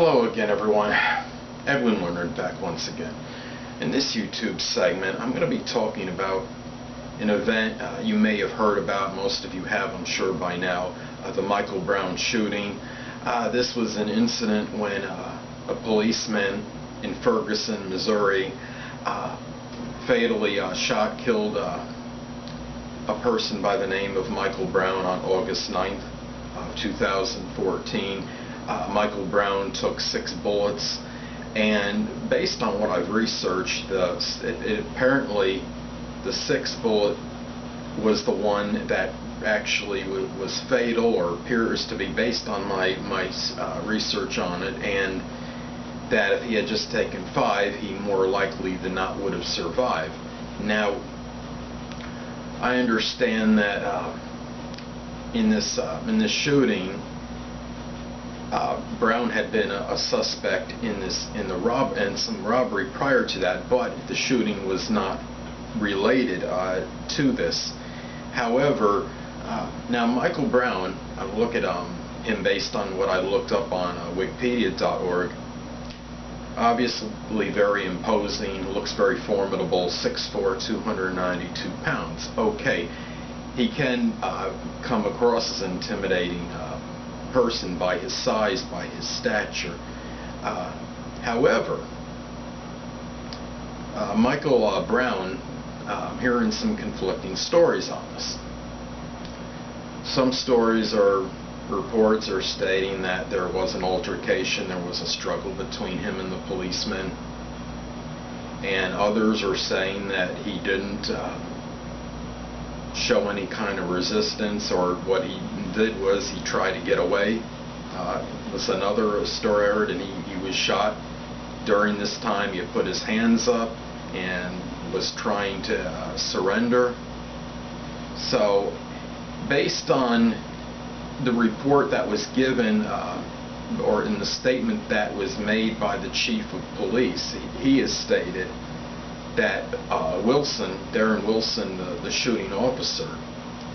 Hello again, everyone. Edwin Learnard back once again. In this YouTube segment, I'm going to be talking about an event you may have heard about. Most of you have, I'm sure, by now. The Michael Brown shooting. This was an incident when a policeman in Ferguson, Missouri, fatally killed a person by the name of Michael Brown on August 9th of 2014. Michael Brown took 6 bullets, and based on what I've researched, apparently the 6th bullet was the one that actually was fatal, or appears to be, based on my research on it, and that if he had just taken 5, he more likely than not would have survived. Now, I understand that in this shooting, Brown had been a suspect in some robbery prior to that, but the shooting was not related to this. However, now Michael Brown, I look at him based on what I looked up on Wikipedia.org. Obviously very imposing, looks very formidable, 6'4", 292 pounds. Okay, he can come across as an intimidating person by his size, by his stature. However, Michael Brown, I'm hearing some conflicting stories on this. Some stories or reports are stating that there was an altercation, there was a struggle between him and the policeman, and others are saying that he didn't show any kind of resistance, or what he did was he tried to get away. Was another story I heard, and he was shot. During this time, he had put his hands up and was trying to surrender. So, based on the report that was given, or in the statement that was made by the chief of police, he has stated that Darren Wilson, the shooting officer,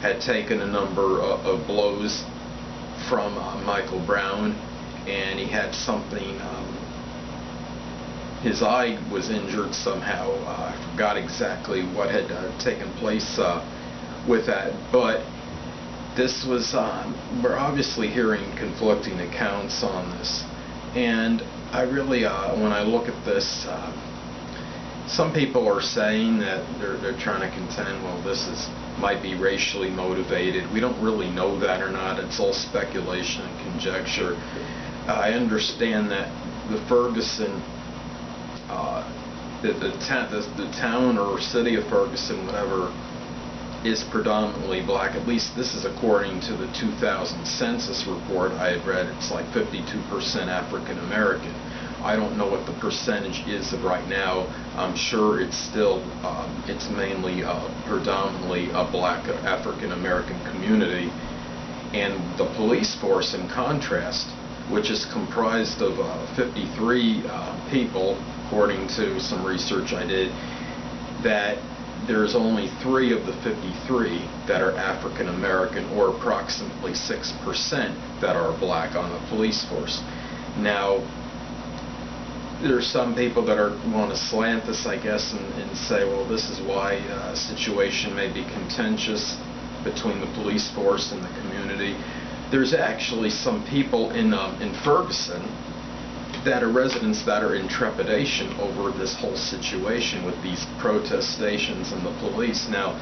had taken a number of blows from Michael Brown, and he had something, his eye was injured somehow. I forgot exactly what had taken place with that, but this was, we're obviously hearing conflicting accounts on this, and I really, when I look at this, some people are saying that they're trying to contend, well, this might be racially motivated. We don't really know that or not. It's all speculation and conjecture. I understand that the Ferguson, the town or city of Ferguson, whatever, is predominantly black. At least this is according to the 2000 census report I had read. It's like 52% African American. I don't know what the percentage is right now. I'm sure it's still, it's mainly predominantly a black African American community. And the police force, in contrast, which is comprised of 53 people, according to some research I did, that there's only 3 of the 53 that are African American, or approximately 6% that are black on the police force. Now, there's some people that want to slant this, I guess, and say, well, this is why a situation may be contentious between the police force and the community. There's actually some people in Ferguson that are residents that are in trepidation over this whole situation with these protestations and the police. Now,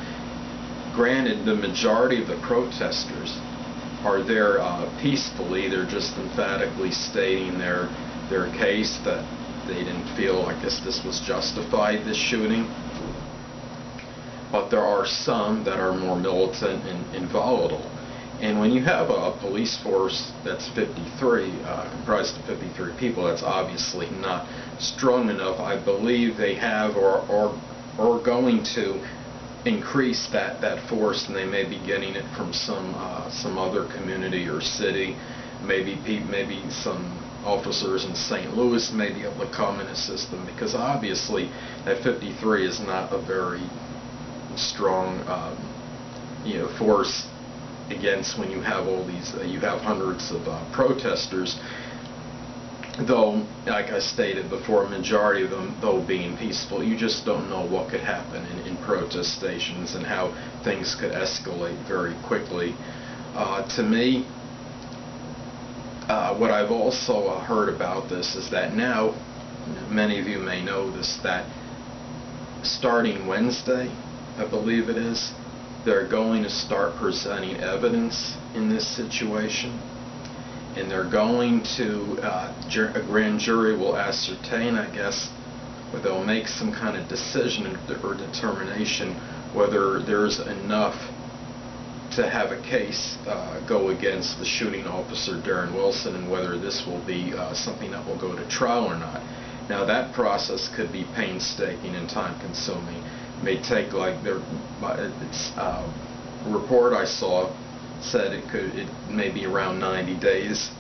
granted, the majority of the protesters are there peacefully. They're just emphatically stating their case that they didn't feel, I guess, this was justified, this shooting. But there are some that are more militant and volatile. And when you have a police force that's 53, comprised of 53 people, that's obviously not strong enough. I believe they have or going to increase that force, and they may be getting it from some other community or city. Maybe some officers in St. Louis may be able to come and assist them, because obviously that 53 is not a very strong force against, when you have all these, you have hundreds of protesters though, like I stated before, a majority of them, though being peaceful, you just don't know what could happen in protest stations and how things could escalate very quickly. To me, what I've also heard about this is that now, many of you may know this, that starting Wednesday, I believe it is, they're going to start presenting evidence in this situation, and they're going to, a grand jury will ascertain, I guess, or they'll make some kind of decision or determination whether there's enough to have a case go against the shooting officer, Darren Wilson, and whether this will be something that will go to trial or not. Now, that process could be painstaking and time-consuming. It may take, like, report I saw said it may be around 90 days.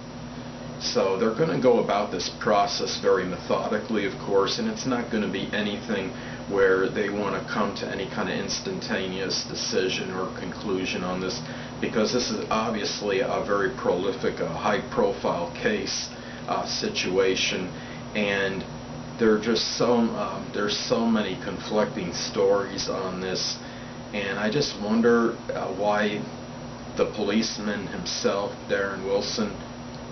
So they're going to go about this process very methodically, of course, and it's not going to be anything where they want to come to any kind of instantaneous decision or conclusion on this, because this is obviously a very prolific, high-profile case situation, and there's so many conflicting stories on this, and I just wonder why the policeman himself, Darren Wilson,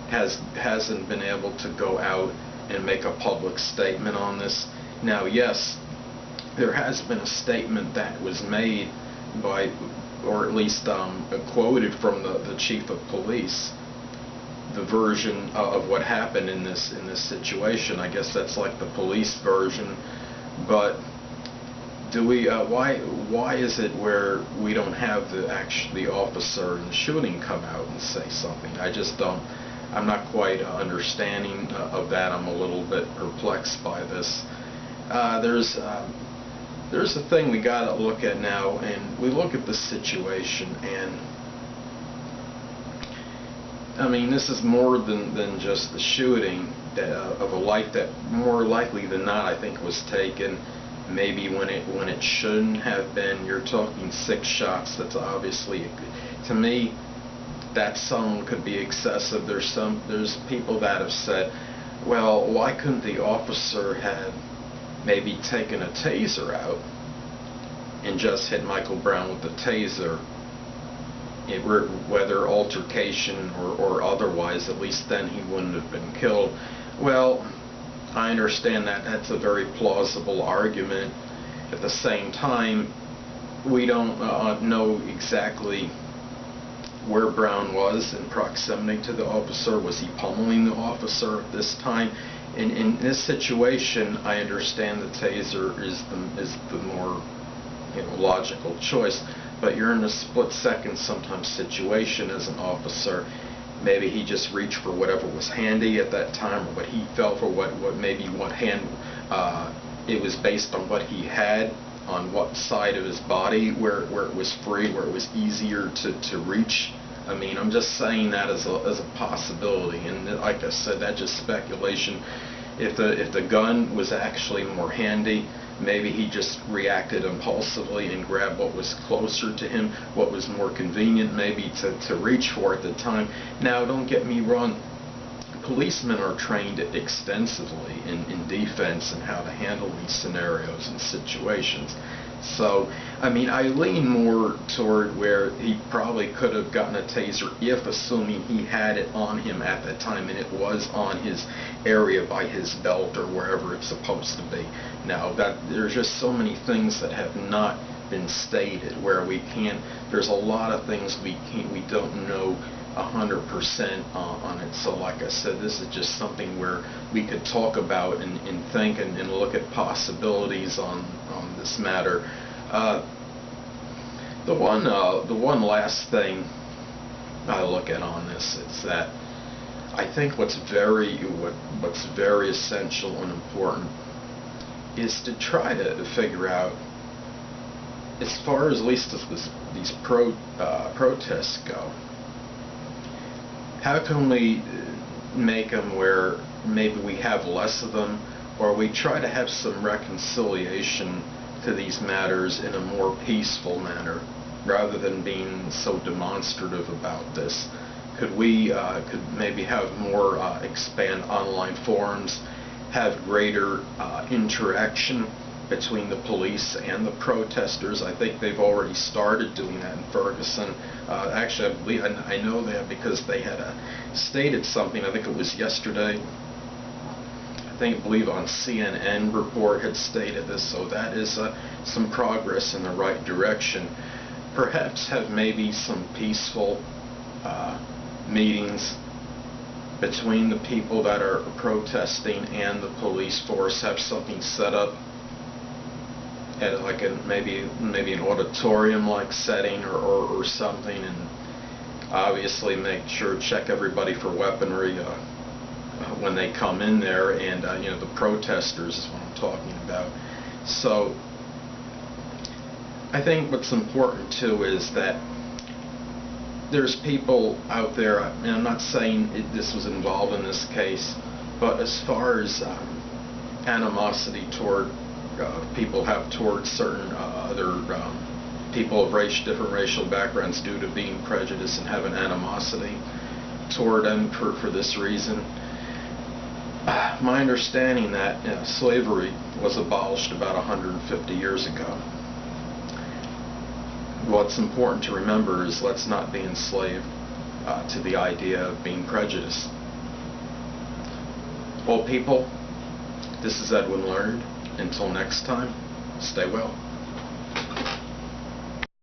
hasn't been able to go out and make a public statement on this. Now, yes, there has been a statement that was made by, or at least quoted from the chief of police, the version of what happened in this situation. I guess that's like the police version, but do we? Why is it where we don't have the officer in the shooting come out and say something? I just don't. I'm not quite understanding of that. I'm a little bit perplexed by this. There's a thing we got to look at now, and we look at the situation, and I mean, this is more than just the shooting of a life that more likely than not, I think, was taken maybe when it shouldn't have been. You're talking 6 shots. That's obviously, to me, that some could be excessive. There's people that have said, well, why couldn't the officer have maybe taken a taser out and just hit Michael Brown with the taser, whether altercation or otherwise? At least then he wouldn't have been killed. Well, I understand that that's a very plausible argument. At the same time, we don't know exactly where Brown was in proximity to the officer. Was he pummeling the officer at this time? In this situation, I understand the taser is the more logical choice, but you're in a split-second sometimes situation as an officer. Maybe he just reached for whatever was handy at that time, or what he felt for what hand. It was based on what he had, on what side of his body, where it was free, where it was easier to reach. I mean, I'm just saying that as a possibility, and like I said, that's just speculation. If the gun was actually more handy, maybe he just reacted impulsively and grabbed what was closer to him, what was more convenient maybe to reach for at the time. Now, don't get me wrong, policemen are trained extensively in defense and how to handle these scenarios and situations. So, I mean, I lean more toward where he probably could have gotten a taser if, assuming he had it on him at that time and it was on his area by his belt or wherever it's supposed to be. Now, there's just so many things that have not been stated where we can't. There's a lot of things we don't know 100% on it. So, like I said, this is just something where we could talk about and think and look at possibilities on this matter. The one last thing I look at on this is that I think what's very essential and important is to try to figure out, as far as at least these protests go, how can we make them where maybe we have less of them, or we try to have some reconciliation to these matters in a more peaceful manner, rather than being so demonstrative about this? Could we could maybe have more expand online forums, have greater interaction between the police and the protesters? I think they've already started doing that in Ferguson. Actually, I know that because they had stated something. I think it was yesterday. I believe on CNN report had stated this, so that is some progress in the right direction. Perhaps have maybe some peaceful meetings between the people that are protesting and the police force. Have something set up at like maybe an auditorium-like setting or something, and obviously make sure check everybody for weaponry when they come in there, and the protesters is what I'm talking about. So I think what's important too is that there's people out there, and I'm not saying this was involved in this case, but as far as animosity toward people have towards certain other people of different racial backgrounds due to being prejudiced and having animosity toward them for this reason. My understanding that slavery was abolished about 150 years ago. What's important to remember is let's not be enslaved to the idea of being prejudiced. Well, people, this is Edwin Learnard. Until next time, stay well.